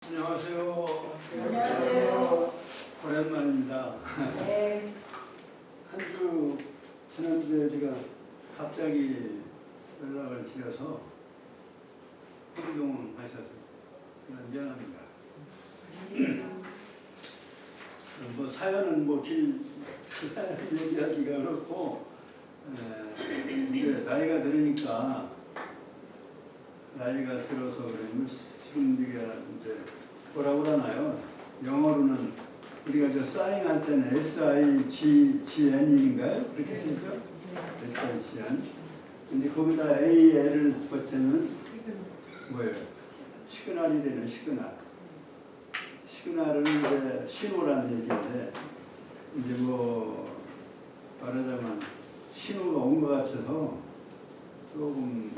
안녕하세요. 안녕하세요. 오랜만입니다. 네. 지난주에 제가 갑자기 연락을 드려서 혼동하셔서 미안합니다. 뭐 사연은 얘기하기가 그렇고, 이제 나이가 들으니까 나이가 들어서 그러면 지금 이제 뭐라고 그러나요? 영어로는 우리가 저 사인할 때는 SIGN인가요? 그렇게 쓰죠? SIGN. 근데 거기다 AL을 붙이면 뭐예요? 시그널이 되는 시그널. 시그널은 이제 신호라는 얘기인데, 이제 뭐 말하자면 신호가 온 것 같아서 조금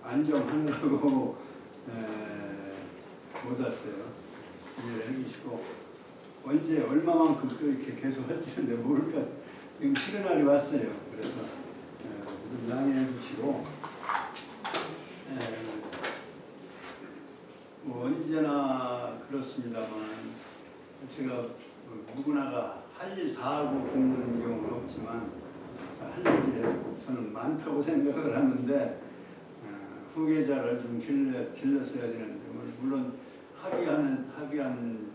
안정하느라고 못 왔어요. 이해를 해주시고, 언제 얼마만큼 또 이렇게 계속 할지는 모를까. 지금 시그널이 왔어요. 그래서 좀 양해해 주시고, 뭐 언제나 그렇습니다만 제가 누구나가 할 일 다 하고 죽는 경우는 없지만 할 일이 저는 많다고 생각을 하는데, 후계자를 좀 길렀어야 되는데, 물론 합의한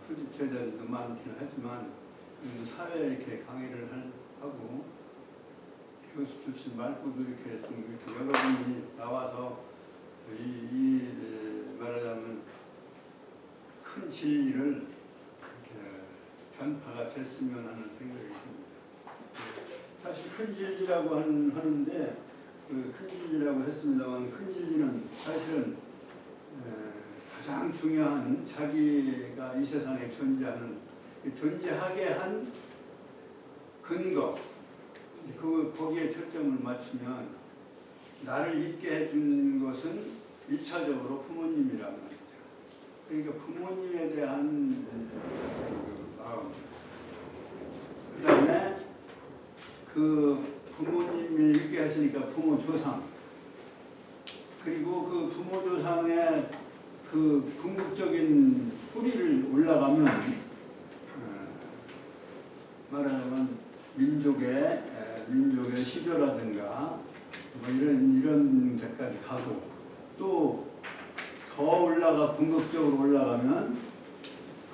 후계자들도 많긴 하지만 사회에 이렇게 강의를 하고 교수 출신 말고도 이렇게 여러분이 나와서 이 말하자면 큰 진리를 이렇게 전파가 됐으면 하는 생각이 듭니다. 사실 큰 진리라고 하는데, 큰 진리라고 했습니다만, 큰 진리는 사실은 가장 중요한 자기가 이 세상에 존재하게 한 근거, 거기에 초점을 맞추면 나를 있게 해준 것은 1차적으로 부모님이라는 말이죠. 그러니까 부모님에 대한 마음, 그 다음에 그 부모님이 있게 했으니까 부모 조상, 그리고 그 부모 조상의 그 궁극적인 뿌리를 올라가면 말하자면 민족의 시조라든가 뭐 이런 데까지 가고, 또 더 궁극적으로 올라가면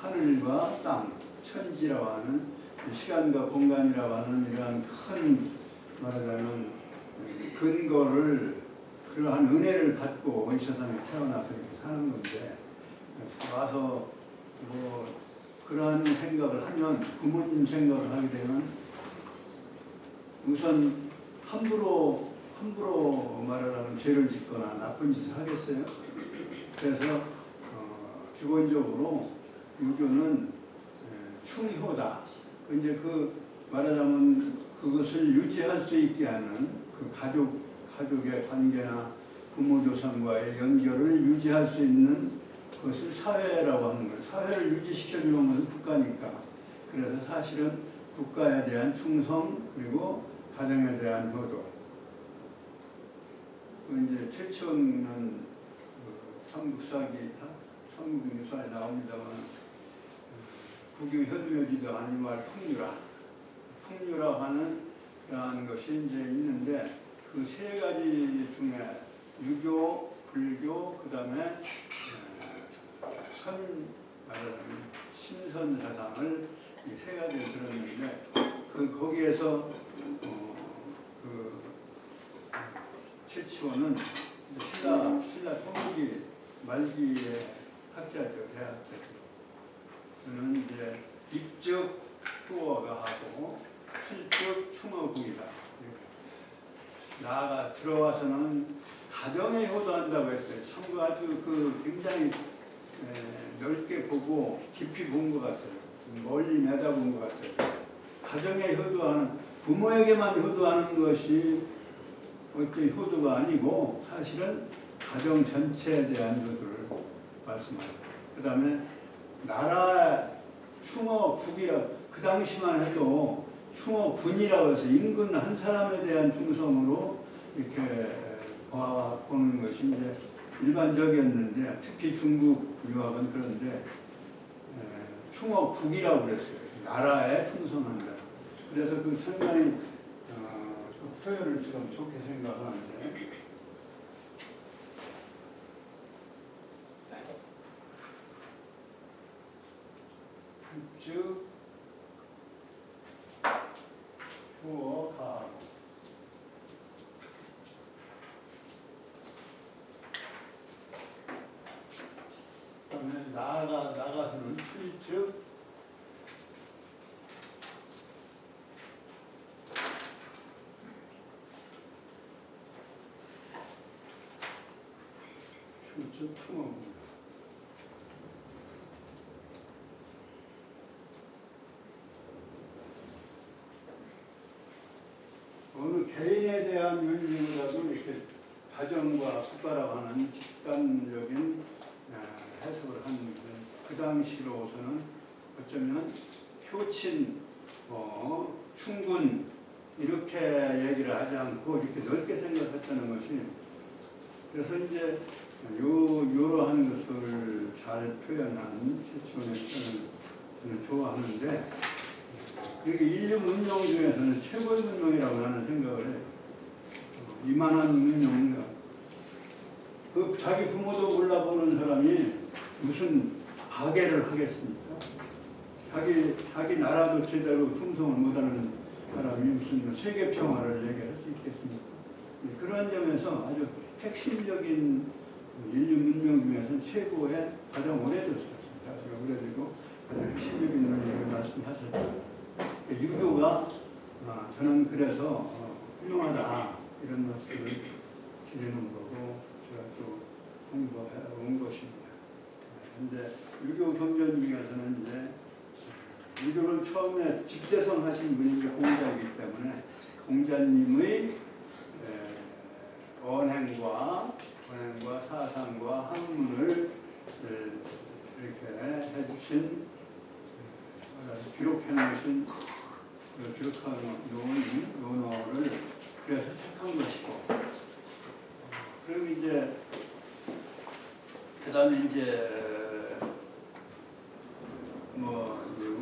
하늘과 땅, 천지라고 하는 시간과 공간이라고 하는 이러한 큰 말하자면 근거를, 그러한 은혜를 받고 이 세상에 태어나서 이렇게 사는 건데, 와서 뭐 그러한 생각을 하면, 부모님 생각을 하게 되면 우선 함부로 말하자면 죄를 짓거나 나쁜 짓을 하겠어요. 그래서 기본적으로 유교는 충효다. 이제 말하자면 그것을 유지할 수 있게 하는 그 가족의 관계나 부모 조상과의 연결을 유지할 수 있는 그것을 사회라고 하는 거예요. 사회를 유지시켜주는 것은 국가니까. 그래서 사실은 국가에 대한 충성, 그리고 가정에 대한 효도. 이제 최초는 삼국유사에 나옵니다만, 국유 현묘지도 아니말 풍류라 하는 그러한 것이 이제 있는데, 그 세 가지 중에 유교, 불교, 그 다음에 신선 사상을 이 세 가지를 들었는데, 거기에서 최치원은 신라 통일기 말기의 학자죠, 대학자죠. 그는 이제 입적 후어가 하고 실적 충어국이다. 나아가 들어와서는 가정에 효도한다고 했어요. 참 아주 굉장히 넓게 보고 깊이 본 것 같아요. 멀리 내다본 것 같아요. 가정에 효도하는, 부모에게만 효도하는 것이 어떤 효도가 아니고 사실은 가정 전체에 대한 효도를 말씀하죠. 그 다음에 나라 충어국이라, 그 당시만 해도 충어군이라고 해서 인근 한 사람에 대한 충성으로 이렇게 보는 것이 이제 일반적이었는데 특히 중국 유학은 그런데 충어국이라고 그랬어요. 나라에 충성한다. 그래서 그 상당히 그 표현을 지금 좋게 생각하는데 즉 후어가하고 그다음에 나가서는 출즉 충어입니다. 어느 개인에 대한 윤리보다도 이렇게 가정과 국가라고 하는 집단적인 해석을 하는데 그 당시로서는 어쩌면 표친, 충군 이렇게 얘기를 하지 않고 이렇게 넓게 생각했다는 것이 그래서 이제 요러한 것을 잘 표현한 최초의 저는 좋아하는데 그게 인류 문명 중에서는 최고의 문명이라고 나는 생각을 해요. 이만한 문명인가. 그 자기 부모도 몰라보는 사람이 무슨 박애를 하겠습니까? 자기 나라도 제대로 충성을 못하는 사람이 무슨 세계 평화를 얘기할 수 있겠습니까? 그런 점에서 아주 핵심적인 인류 문명 중에서는 최고의 가장 오래됐습니다. 제가 오래되고 가장 핵심적인 논리를 말씀하셨죠. 유교가 저는 그래서 훌륭하다 이런 말씀을 드리는 거고 제가 또 공부해 온 것입니다. 그런데 유교 경전 중에서는 이제 유교를 처음에 집대성 하신 분이 이제 공자이기 때문에 공자님의 언행과 사상과 학문을 이렇게 해주신 기록해 놓으신 기록해 놓은 논어를 그래서 택한 것이고 그리고 이제 그 다음에 이제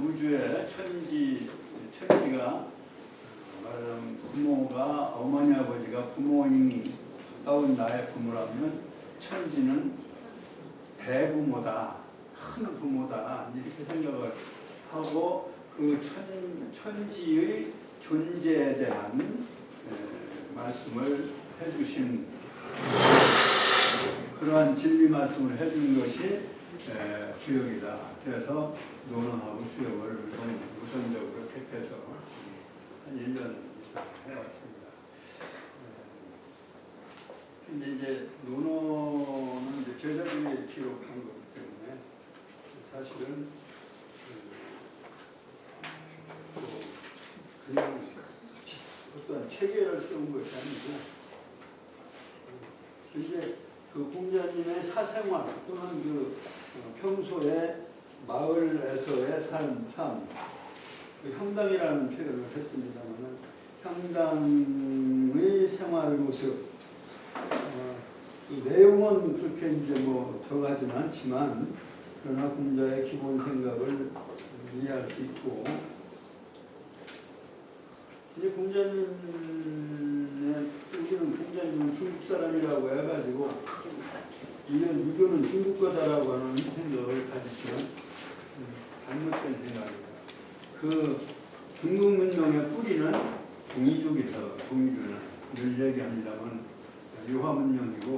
우주의 천지가 말하자면 부모가 어머니 아버지가 부모인 가까운 나의 부모라면 천지는 대부모다 큰 부모다 이렇게 생각을 하고 그 천지의 존재에 대한 말씀을 해주신 그러한 진리 말씀을 해준 것이 주역이다. 그래서 논어하고 주역을 우선적으로 택해서 한 1년 이상 해왔습니다. 근데 이제 논어는 이제 제자들이 기록한 거기 때문에 사실은 그냥 어떤 체계를 세운 것이 아니고 이제 그 공자님의 사생활 또는 그 평소에 마을에서의 삶, 그 형당이라는 표현을 했습니다만 형당의 생활 모습 그 내용은 그렇게 이제 들어가지는 않지만 그러나 공자의 기본 생각을 이해할 수 있고 이제 공자님의 우리는 공자님은 중국 사람이라고 해가지고 이런 유교는 중국 거다라고 하는 생각을 가지치는 잘못된 생각입니다. 그 중국 문명의 뿌리는 동이족에서 동이족은 늘 얘기합니다만 유화 문명이고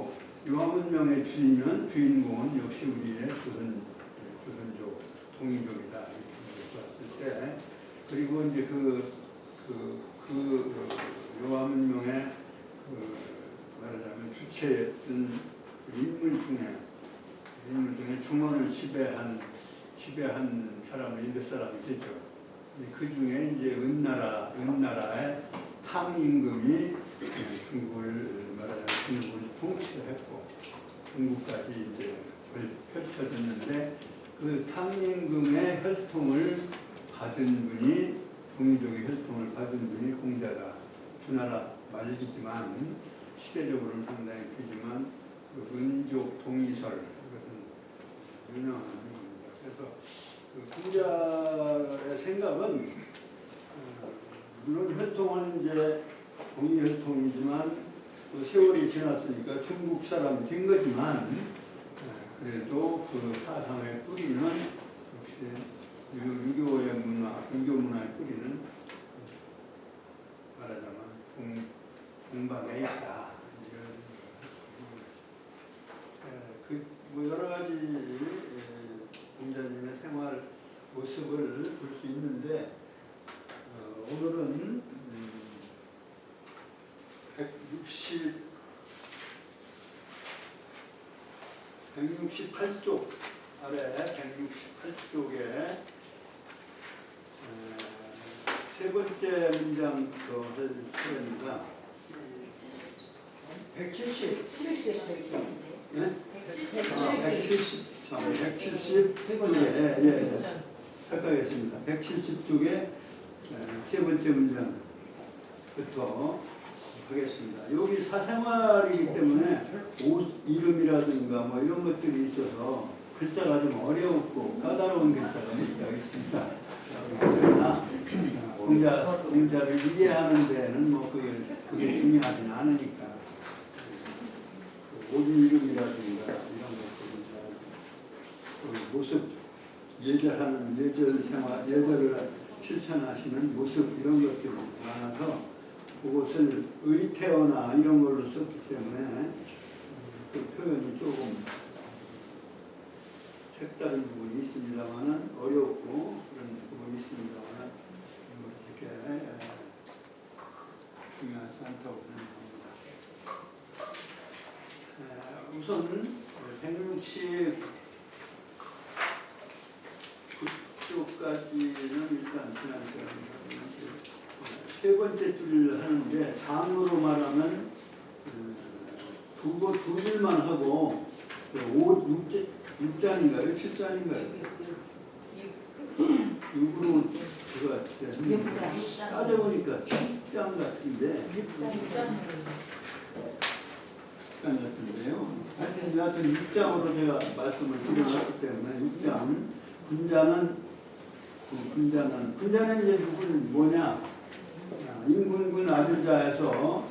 유화 문명의 주인공은 역시 우리의 조선족 동이족이다 이렇게 봤을 때 그리고 이제 그 유화 문명의 말하자면 주체였던 인물 중에 중원을 지배한 사람이 몇 사람이 되죠. 그 중에 이제 은나라의 항임금이 중국을 통치를 했고 중국까지 이제 펼쳐졌는데 그 항임금의 혈통을 받은 분이 동이족의 혈통을 받은 분이 공자다. 주나라 말기지만 시대적으로는 상당히 크지만 그 은족 유명한 겁니다. 그래서 그 공자의 생각은 물론 혈통은 이제 동이 혈통이지만 또 세월이 지났으니까 중국 사람이 된 거지만 그래도 그 사상의 뿌리는 역시 유교의 문화, 유교 문화의 뿌리는 말하자면 동방에 있다. 뭐 여러 가지 공자님의 생활 모습을 볼 수 있는데 오늘은 168쪽 아래 168쪽에 세 번째 문장부터 해드립니다. 170. 170. 네? 170. 착각했습니다. 170쪽에 세 번째 문장부터 하겠습니다. 여기 사생활이기 때문에 옷 이름이라든가 뭐 이런 것들이 있어서 글자가 좀 어렵고 까다로운 글자가 있습니다. 그러나 공자를 이해하는 데는 뭐 그게 중요하지는 않으니까 옷 이름이라든가 이런 것들은 그 모습 예절하는 예절 생활 예절을 실천하시는 모습 이런 것들이 많아서 그것을 의태어나 이런 걸로 썼기 때문에 그 표현이 조금 색다른 부분이 있습니다만은 어렵고 그런 부분이 있습니다만은 이렇게 중요하지 않다고 생각합니다. 우선 169쪽까지는 일단 지난 시간에 세 번째 줄을 하는데 장으로 말하면 두 줄만 하고 6장인가요? 7장인가요? 6으로 그거 따져보니까 7장 같은데 6장 같은데요. 하여튼 6장으로 제가 말씀을 드려놨기 때문에 6장 군자는 이제 누구는 뭐냐? 인군군 아들자에서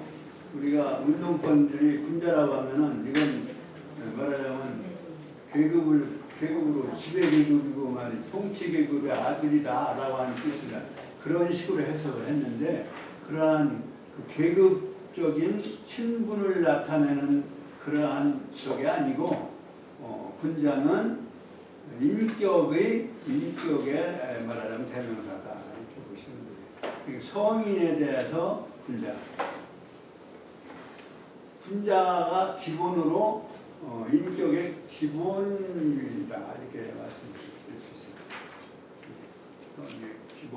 우리가 운동권들이 군자라고 하면은 이건 말하자면 계급으로 지배 계급이고 말이 통치 계급의 아들이다라고 하는 뜻이라 그런 식으로 해석을 했는데 그러한 그 계급적인 친분을 나타내는 그러한 적이 아니고 군자는 인격의 말하자면 대명사다 이렇게 보시면 돼요. 성인에 대해서 군자가 기본으로 인격의 기본이다 이렇게 말씀드릴 수 있습니다. 기본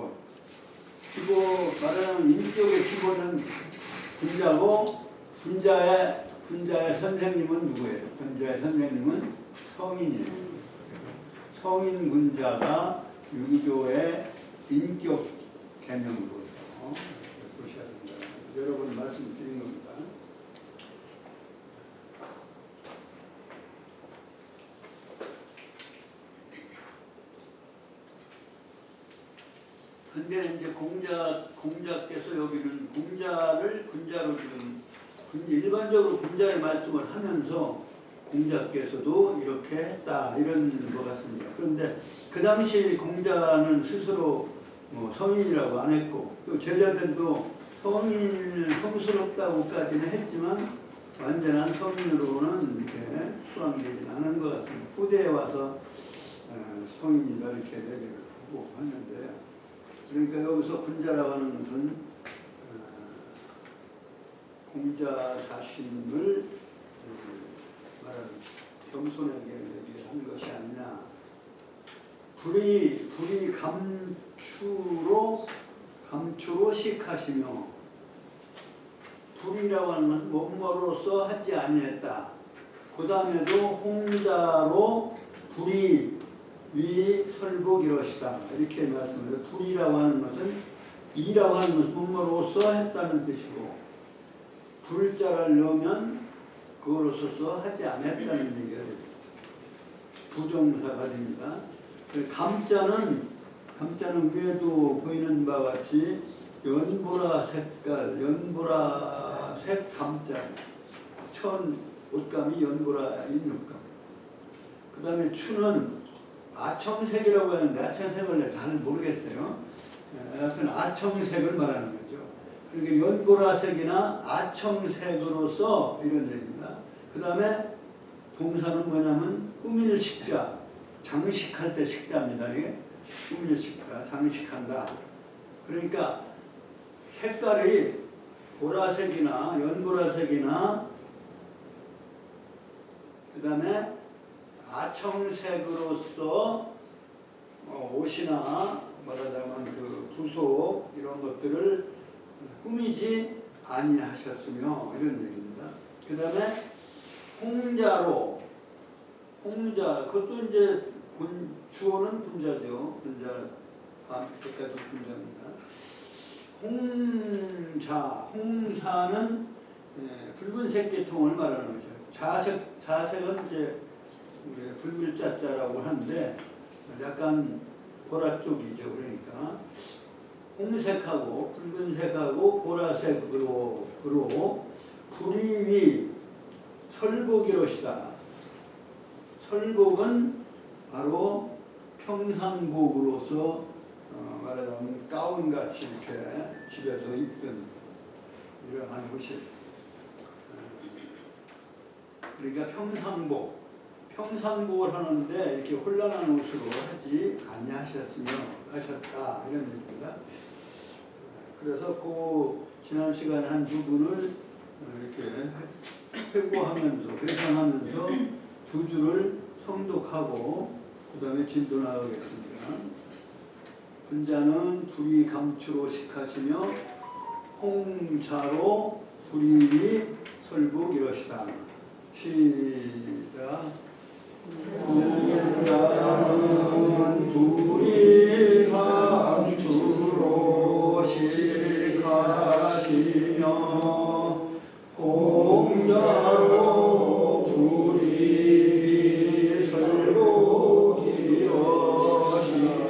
말하자면 인격의 기본은 군자고 군자의 선생님은 누구예요? 군자의 선생님은 성인이에요. 성인 군자가 유교의 인격 개념으로 보셔야 된다. 여러 번 말씀드린 겁니다. 근데 이제 공자께서 여기는 군자로 지금 일반적으로 군자의 말씀을 하면서 공자께서도 이렇게 했다 이런 것 같습니다. 그런데 그 당시 공자는 스스로 성인이라고 안 했고 또 제자들도 성스럽다고까지는 했지만 완전한 성인으로는 이렇게 수양되지 않은 것 같습니다. 후대에 와서 성인이다 이렇게 얘기를 하고 하는데 그러니까 여기서 군자라고 하는 것은 공자 자신을 말하는 겸손하게 얘기한 것이 아니냐. 불이 감추로 식하시며 불이라고 하는 건 뭐뭐로서 하지 아니했다. 그 다음에도 홍자로 불이 위 설복 이러시다. 이렇게 말씀해서 불이라고 하는 것은 이라고 하는 것은 뭐뭐로서 했다는 뜻이고 불자를 넣으면 그거로서 하지 않았다는 얘기가 됩니다. 부정사가 됩니다. 감자는 위에도 보이는 바와 같이 연보라 색깔, 연보라색 감자, 천 옷감이 연보라인 옷감. 그 다음에 추는 아청색이라고 하는데 아청색을 잘 모르겠어요. 하여튼 아청색을 말하는 거죠. 그러니까 연보라색이나 아청색으로서 이런 얘기입니다. 그 다음에 동사는 뭐냐면 꾸밀 식자, 장식할 때 식자입니다. 이게 꾸밀 식자, 장식한다. 그러니까 색깔이 보라색이나 연보라색이나 그 다음에 아청색으로서 옷이나 말하자면 그 부속 이런 것들을 꾸미지 아니하셨으며 이런 얘기입니다. 그 다음에 홍자로 홍자 그것도 이제 주어는 분자죠. 분자 다음 때까지 분자입니다. 홍사는 붉은색 계통을 말하는 거죠. 자색은 이제 우리 불글자자라고 하는데 약간 보라 쪽이죠. 그러니까 홍색하고 붉은색하고 보라색으로 불이위 설복이로시다. 설복은 바로 평상복으로서 말하자면 가운같이 이렇게 집에서 입던 이러한 옷이 그러니까 평상복을 하는데 이렇게 혼란한 옷으로 하지 아니하셨으며 하셨다 이런 얘기입니다. 그래서 그 지난 시간에 한 부분을 이렇게 회고하면서 회상하면서 두 줄을 성독하고 그 다음에 진도 나가겠습니다. 분자는 불이 감추로 식하시며 홍자로 불이 설복 이러시다. 시작. 분자는 불이 감추로 식하시며 홍자로 불이 설복 이러시다.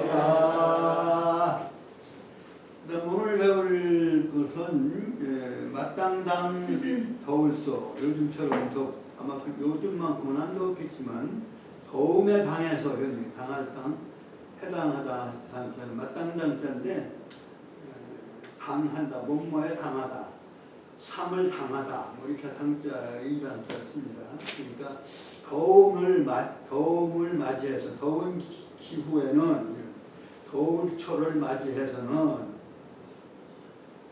오늘 배울 것은 마땅당 더울서 요즘처럼 아마 요즘만큼은 안 더웠겠지만 더움에 당해서 당할 당 해당하다 당자는 마땅당자인데 당한다 뭐뭐에 당하다 삼을 당하다 뭐 이렇게 당자 이단자 씁니다. 그러니까 더움을 맞이해서 더운 기후에는 더울 초를 맞이해서는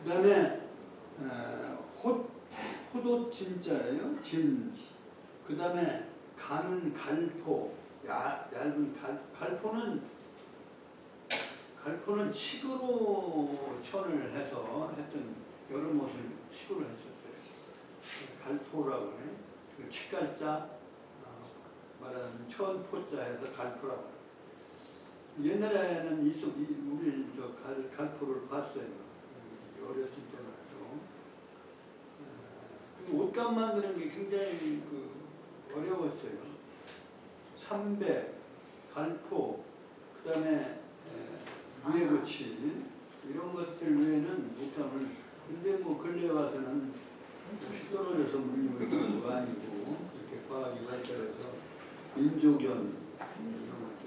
그 다음에 호도 진자예요. 진. 그 다음에 가는 갈포. 얇은 갈포는 칡으로 천을 해서 했던 여름 옷을 칡으로 했었어요. 갈포라고 해. 그 칡갈자 말하는 천포자 해서 갈포라고 해. 옛날에는 우리 갈포를 봤어요. 어렸을 때라도. 옷감 만드는 게 굉장히 어려웠어요. 삼백, 갈포, 그 다음에 무예고치 이런 것들 외에는 옷감을 근데 뭐 근래에 와서는 떨어져서 문임을 하는 거 아니고 이렇게 과학이 발달해서 인조견 이런 것들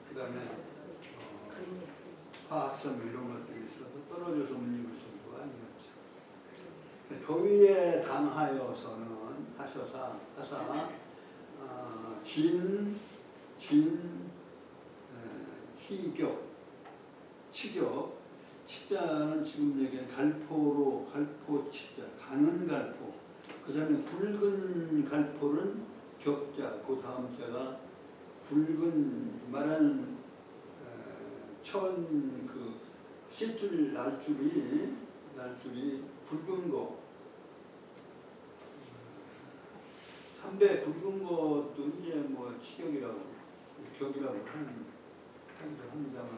그 다음에 화학섬 이런 것들이 있어서 떨어져서 문임을 쓰는 거 아니었죠. 더위에 당하여서는 하사 희격, 치격, 치자는 지금 얘기한 갈포 치자, 가는 갈포. 그 다음에 붉은 갈포는 격자, 그 다음 자가 붉은 말하는 씨줄 날줄이 붉은 거. 삼배 굵은 것도 이제 뭐 치격이라고 격이라고 하기도 합니다만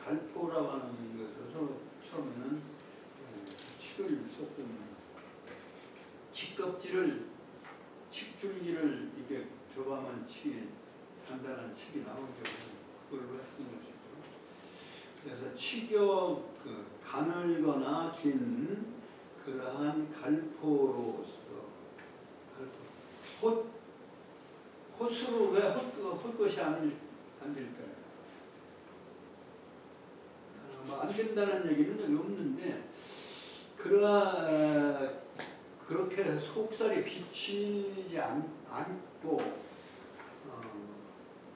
갈포라고 하는 것에서 처음에는 칡을 썼던 칡껍질을 칡줄기를 이렇게 저밤한 칙이 단단한 칙이 나오죠. 그걸로 했던 것이죠. 그래서 치격 그 가늘거나 긴 그러한 갈포로서 헛으로 왜 헛것이 안 될까요? 뭐 안 된다는 얘기는 여기 없는데 그렇게 속살이 비치지 않고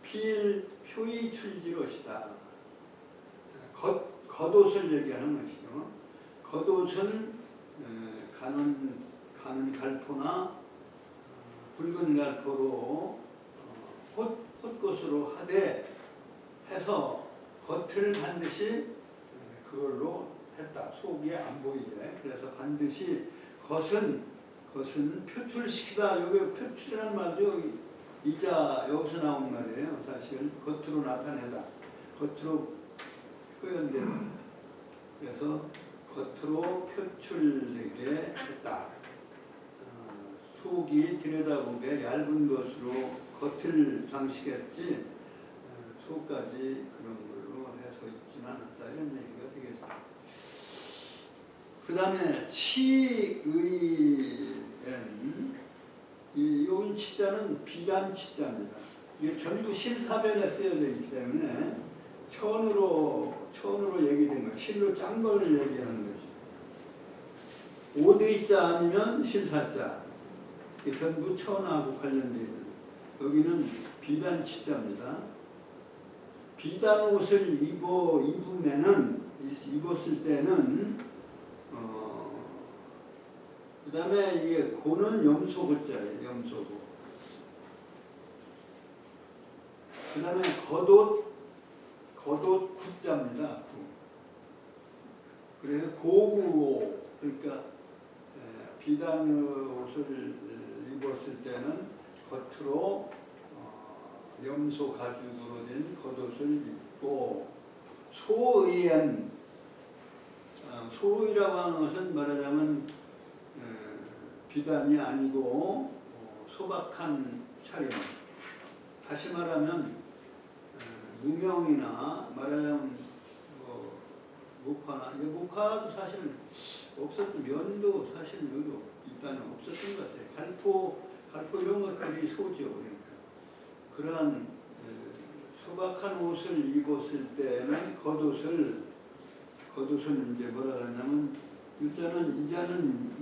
표의 출지롯이다. 겉옷을 얘기하는 것이죠. 겉옷은 가는 갈포나 붉은 갈포로 헛것으로 하되 해서 겉을 반드시 그걸로 했다. 속이 안 보이게. 그래서 반드시 겉은 표출시키다. 여기 표출이라는 말도 이자 여기서 나온 말이에요. 사실 겉으로 나타내다. 겉으로 표현되다. 그래서 겉으로 표출되게 했다. 속이 들여다보게 얇은 것으로 겉을 장식했지 속까지 그런 걸로 해서 있지는 않았다. 이런 얘기가 되겠습니다. 그 다음에 치의엔 여기 치자는 비단 치자입니다. 이게 전부 실사변에 쓰여져 있기 때문에 천으로 얘기된 거예요. 실로 짠 걸 얘기하는 거죠. 오대자 아니면 실사자. 이게 전부 천하고 관련되어 있는. 여기는 비단 치자입니다. 비단 옷을 입었을 때는 그 다음에 이게 고는 염소고자예요. 염소고. 그 다음에 겉옷 구자입니다. 구. 그래서 고구옷. 그러니까 비단 옷을 입었을 때는 겉으로 염소 가죽으로 된 겉옷을 입고 소의엔 소의라고 하는 것은 말하자면 비단이 아니고 소박한 차림. 다시 말하면 무명이나 말하자면 목화나 목화도 사실 없었던 면도 사실 여기 일단은 없었던 것 같아요. 갈포 이런 것들이 소죠. 그러니까 그러한 소박한 옷을 입었을 때는 겉옷을 이제 뭐라 그러냐면 이자는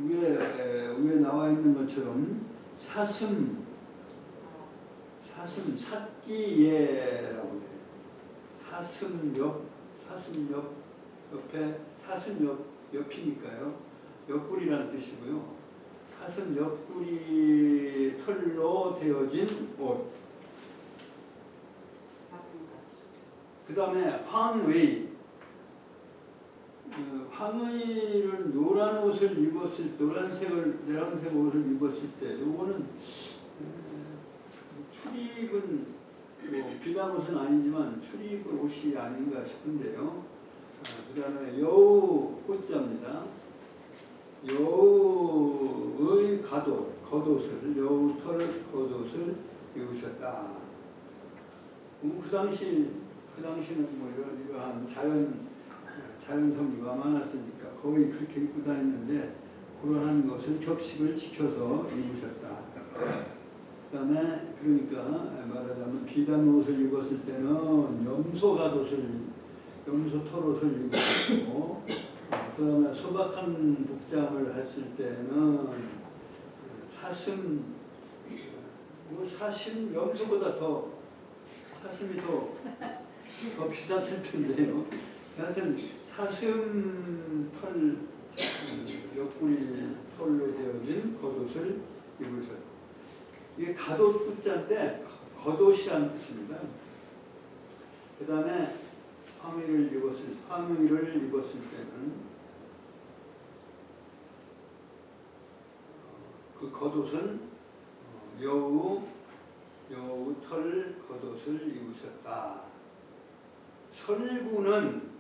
위에 나와 있는 것처럼 사슴 사끼예라고 해요. 사슴 옆에 사슴 옆이니까요. 옆구리라는 뜻이고요. 사슴 옆구리 털로 되어진 옷. 그 다음에 황의. 황의를 노란색 옷을 입었을 때, 요거는 출입은 비단 옷은 아니지만 출입 옷이 아닌가 싶은데요. 그 다음에 여우 호자입니다. 여우의 여우 털 겉옷을 입으셨다. 그 당시는 뭐 이러한 자연 섬유가 많았으니까 거의 그렇게 입고 다녔는데 그러한 것을 격식을 지켜서 입으셨다. 그 다음에 그러니까 말하자면 비단 옷을 입었을 때는 염소 털옷을 입으셨고 그 다음에 소박한 복장을 했을 때는 염소보다 사슴이 더 비쌌을 텐데요. 하여튼 사슴 털 옆구리 털로 되어진 겉옷을 입으셨다. 이게 갓옷 구자인데 겉옷이라는 뜻입니다. 그 다음에 황의를 입었을 때는 그 겉옷은 여우 털 겉옷을 입으셨다. 설구는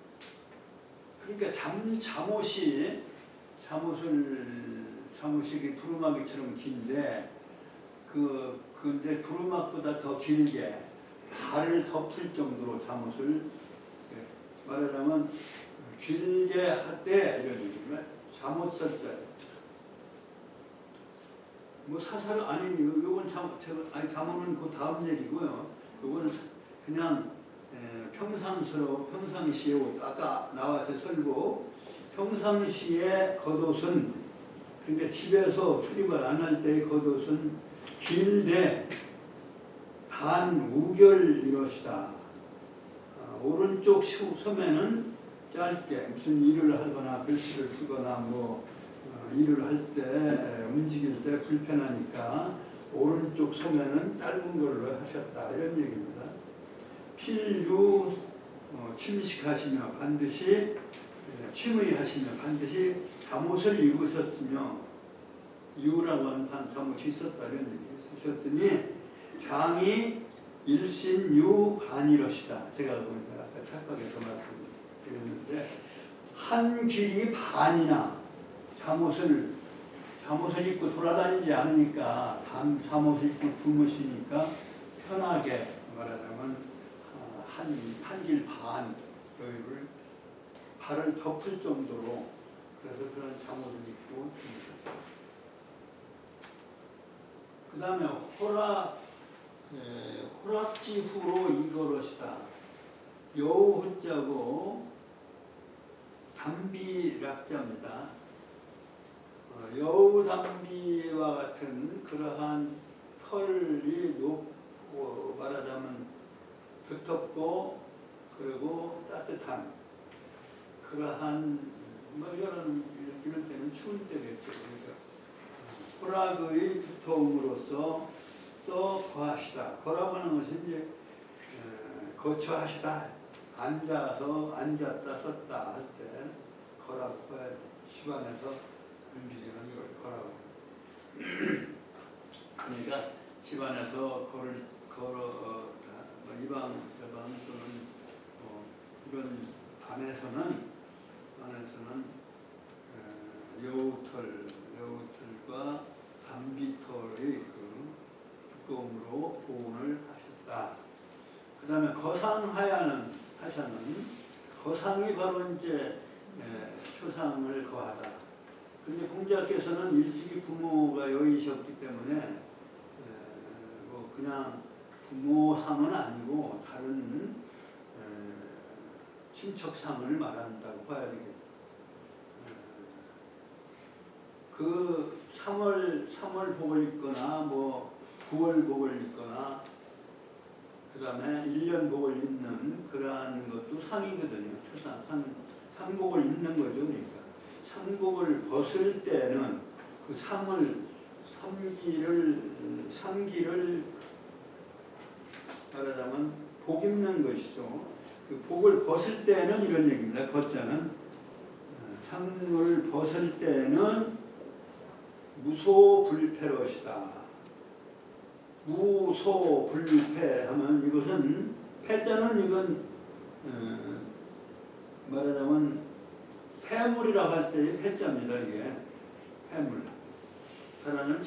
그러니까 잠옷이 두루마기처럼 긴데 근데 두루마기보다 더 길게 발을 덮을 정도로 잠옷을 말하자면 길게 할 때 이런 얘기면 잠옷 쓸 때 뭐 사사를 아니 요건 잠옷은 그 다음 얘기고요. 요거는 그냥 평상시의 옷 아까 나와서 설고 평상시의 겉옷은 그러니까 집에서 출입을 안 할 때의 겉옷은 길되 단 우결이러시다. 오른쪽 소매는 짧게 무슨 일을 하거나 글씨를 쓰거나 뭐 일을 할 때 움직일 때 불편하니까 오른쪽 소매는 짧은 걸로 하셨다 이런 얘기입니다. 필유 침식하시며 반드시 침의하시며 반드시 잠옷을 입으셨으며 유라고 하는 잠옷이 있었다 이런 얘기 있으셨더니 장이 일신유 반이러시다. 제가 아까 착각해서 말씀드렸는데 한 길이 반이나 잠옷을 입고 돌아다니지 않으니까 잠옷을 입고 주무시니까 편하게 말하자면 한 길 반 여유를 발을 덮을 정도로 그래서 그런 잠옷을 입고 주무셨다. 그 다음에 호락지후로 이거러시다. 여우호자고 담비락자입니다. 여우담비와 같은 그러한 털이 말하자면 두텁고 그리고 따뜻한 그러한 이런 때는 추운 때겠죠. 그러니까 호락의 두터움으로써 또 거하시다. 거라고 하는 것은 이제 거처하시다. 앉았다 섰다 할 때 거라고 해야 돼. 집안에서 움직이는 걸 거라고. 그러니까 집안에서 이방 저방 또는 이런 안에서는 여우털과 담비털의 그 두꺼움으로 보온을 하셨다. 그 다음에 거상하야는 거상이 바로 이제 초상을 거하다. 근데 공자께서는 일찍이 부모가 여의셨기 때문에 뭐 그냥 부모상은 아니고 다른 친척상을 말한다고 봐야 되겠다. 그 3월 복을 입거나 뭐 9월 복을 입거나 그 다음에 1년 복을 입는 그러한 것도 상이거든요. 상복을 입는 거죠. 그러니까 상복을 벗을 때는 그 상기를 말하자면 복 입는 것이죠. 그 복을 벗을 때는 이런 얘기입니다. 벗자는 상을 벗을 때는 무소불패러시다. 무소불패하면 이것은 패자는 이건 말하자면 폐물이라고 할 때의 패자입니다. 이게 폐물. 하나는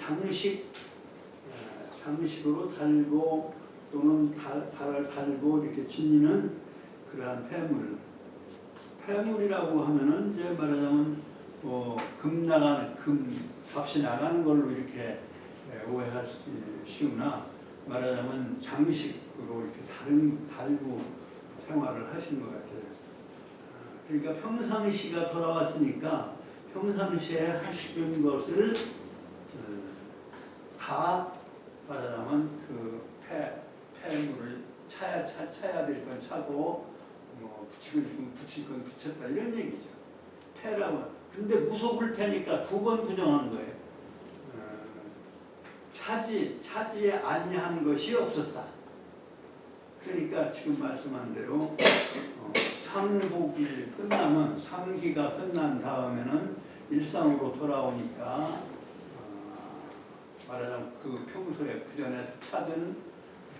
장식으로 달고 또는 달고 이렇게 지니는 그러한 폐물. 폐물이라고 하면은 이제 말하자면 값이 나가는 걸로 이렇게 오해할 수 쉬우나 말하자면 장식으로 이렇게 달고 생활을 하신 것 같아요. 그러니까 평상시가 돌아왔으니까 평상시에 하시는 것을 다 말하자면 그 폐물을 차야 될 건 차고 붙일 건 붙였다 이런 얘기죠. 폐라고. 근데 무소불패니까 두 번 부정한 거예요. 차지 아니한 것이 없었다. 그러니까 지금 말씀한 대로 상복이 끝나면 상기가 끝난 다음에는 일상으로 돌아오니까 말하자면 그 평소에 그 전에 차든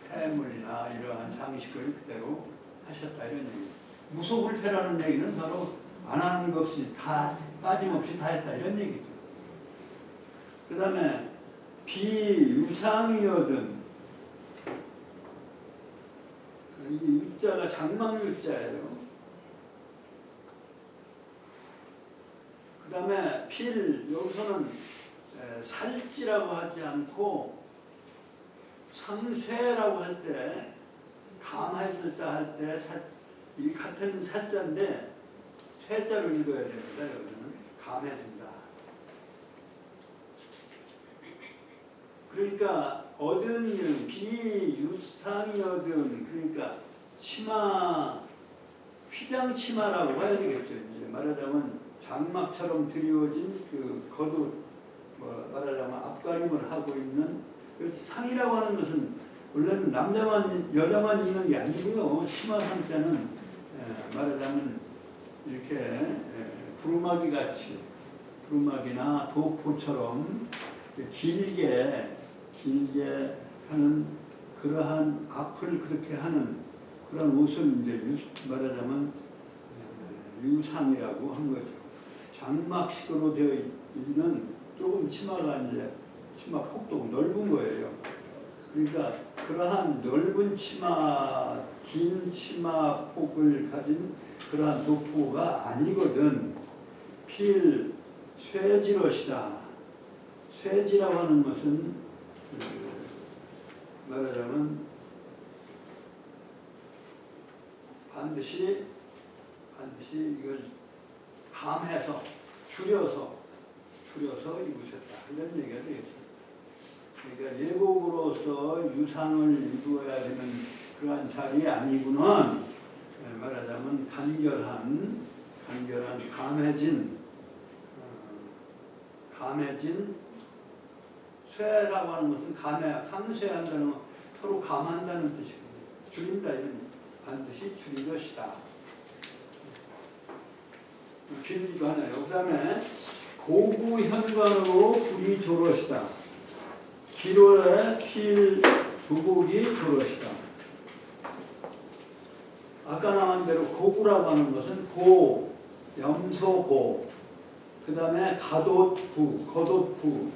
폐물이나 이러한 장식을 그대로 하셨다 이런 얘기. 무소불패라는 얘기는 바로 안 하는 것 없이 다 빠짐없이 다 했다 이런 얘기죠. 그 다음에 비유상이거든. 이게 유자가 장막유자예요. 그 다음에 필, 여기서는 살지라고 하지 않고 상쇄라고 할 때, 감해줄 때 할 때, 이 같은 살자인데 쇠자로 읽어야 됩니다. 여기는 감해준다. 그러니까 얻은 일, 비유상이 얻은, 그러니까 치마, 휘장 치마라고 해야 되겠죠. 이제 말하자면 장막처럼 드리워진 그 겉옷, 말하자면 앞가림을 하고 있는 그 상이라고 하는 것은 원래는 남자만 여자만 입는 게 아니고요. 치마 상자는 말하자면 이렇게 두루마기 같이 두루마기나 도포처럼 길게 하는 그러한 앞을 그렇게 하는 그런 옷을 이제 말하자면 유상이라고 한 거죠. 장막식으로 되어 있는 조금 치마가 이제 치마 폭도 넓은 거예요. 그러니까 그러한 넓은 치마, 긴 치마 폭을 가진 그러한 도포가 아니거든. 필 쇠지롯이다. 쇠지라고 하는 것은 말하자면 반드시 이걸 감해서 줄여서 입으셨다. 이런 얘기가 되겠죠. 그러니까 예복으로서 유상을 입어야 되는 그러한 자리이 아니구나. 말하자면 간결한 감해진 쇠라고 하는 것은 상쇄한다는 건 서로 감한다는 뜻이거든요. 줄인다 이런 반드시 줄인 것이다. 길기도 하네요. 그 다음에 고구현관으로 불이 조롯이다. 기로에 필 조국이 조롯이다. 아까 나온 대로 고구라고 하는 것은 고, 염소고, 그 다음에 겉옷부,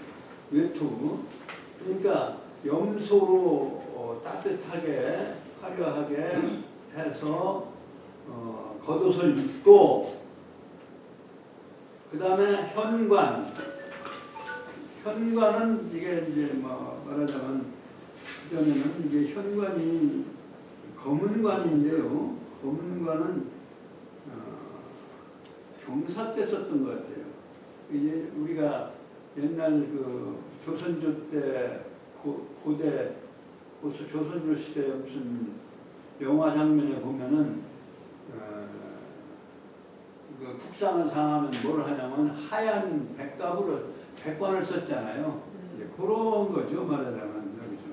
외투. 그러니까 염소로 따뜻하게 화려하게 해서 겉옷을 입고, 그 다음에 현관은 이게 이제 말하자면 그전에는 이게 현관이 검은관인데요. 검은관은 경사 때 썼던 것 같아요. 이제 우리가 옛날 그 조선조 때 고대 조선조 시대 무슨 영화 장면에 보면은 그 국상을 상하면 뭘 하냐면 하얀 백관을 썼잖아요. 이제 그런 거죠. 말하자면 여기서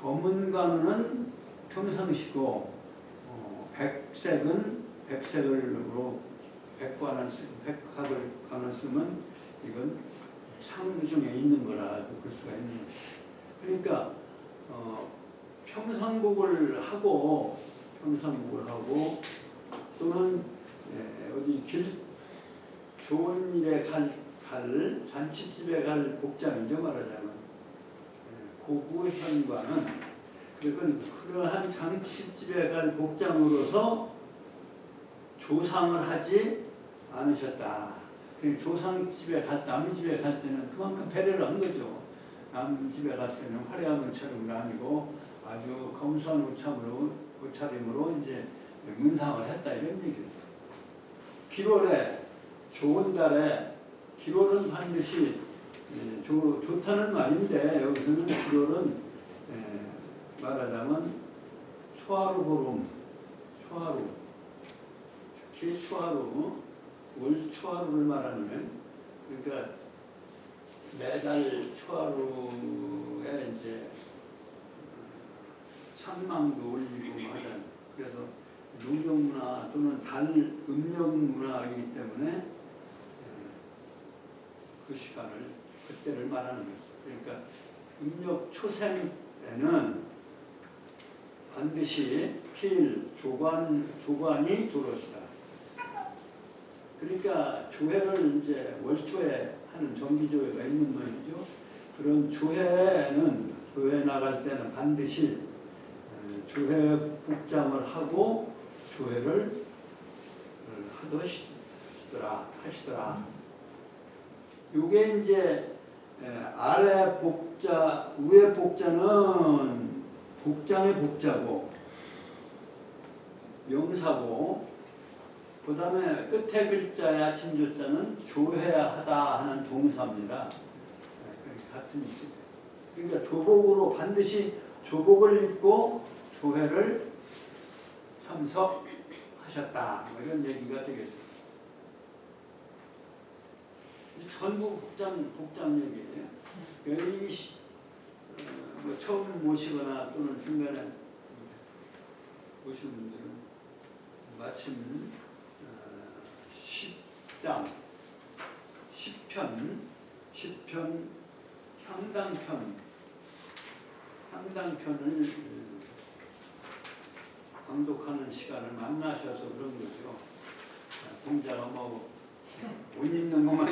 검은관은 평상시고 백색으로 백관을 쓰면 이건 상중에 있는 거라 볼 수가 있는 거죠. 그러니까 평상복을 하고 또는 어디 좋은 일에 갈 잔치집에 갈 복장이죠. 말하자면 고구현관은 그러한 잔치집에 갈 복장으로서 조상을 하지 않으셨다. 조상 집에 남의 집에 갈 때는 그만큼 배려를 한 거죠. 남 집에 갈 때는 화려한 옷차림은 아니고 아주 검소한 옷차림으로 이제 문상을 했다 이런 얘기죠. 기롤에 좋은 달에 기롤은 반드시 좋다는 말인데 여기서는 기롤은 말하자면 초하루 보름, 특히 월 초하루를 말하면 그러니까 매달 초하루에 이제 상망도 올리고 하는 그래서 농경문화 또는 달 음력문화이기 때문에 그 시간을 그때를 말하는 거죠. 그러니까 음력 초생에는 반드시 필 조관이 조롯이다. 그러니까 조회를 이제 월초에 하는 정기조회가 있는 모양이죠. 그런 교회 나갈 때는 반드시 교회 복장을 하고 교회를 하시더라. 요게 이제 아래 복자, 위에 복자는 복장의 복자고 명사고, 그 다음에 끝에 글자의 아침조자는 교회하다 하는 동사입니다. 같은 뜻이에요. 그러니까 조복으로 반드시 조복을 입고 교회를 참석하셨다. 뭐 이런 얘기가 되겠습니다. 전부 복장 얘기예요. 여기 뭐 처음 모시거나 또는 중간에 오신 분들은 마침 10편 향단편을 방독하는 시간을 만나셔서 그런 거죠. 공자가 뭐 옷 입는 것만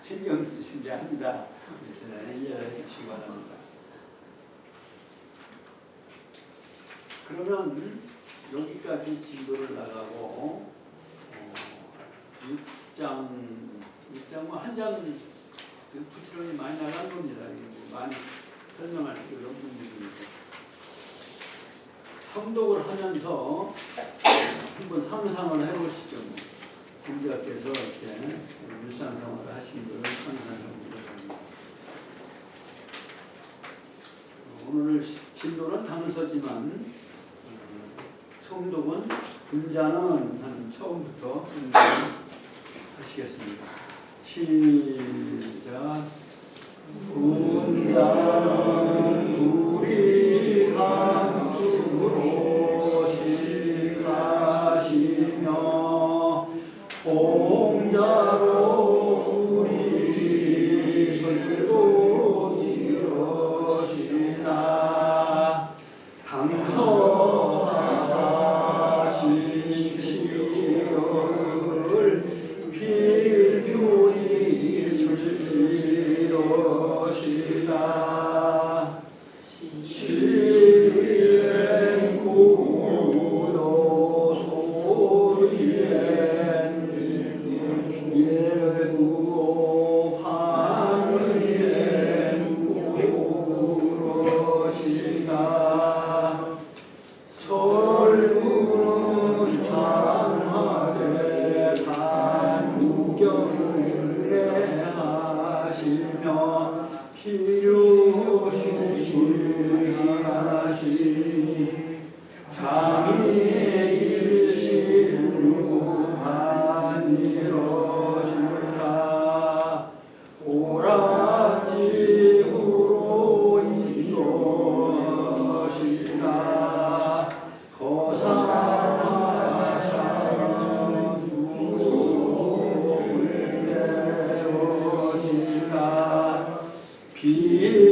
신경 쓰신 게 아니라 이해해 주시기 바랍니다. 그러면 여기까지 진도를 나가고 6장 한 장 부지런히 많이 나간 겁니다. 많이 설명할 필요 없는 부분이고, 성독을 하면서 한번 상상을 해보시죠. 공자께서 이렇게 일상생활을 하신 분을 상상해봅니다. 오늘 진도는 단서지만 성독은 분자는 한 처음부터 하시겠습니다. 시작. 분자는 둘이 한수로 시가시며 공자로 둘이 설로 이러시나 당서하다 신치력을 필표히 줄이러시나 시엔 고도 소리엔 예고 하늘엔 고러시나 설문 장하되 단무경을 내하시며 필요시 하시니 장의의 일시루하니러시나 오락지후로 이러시나 거사하사는 무속을 내러시나 비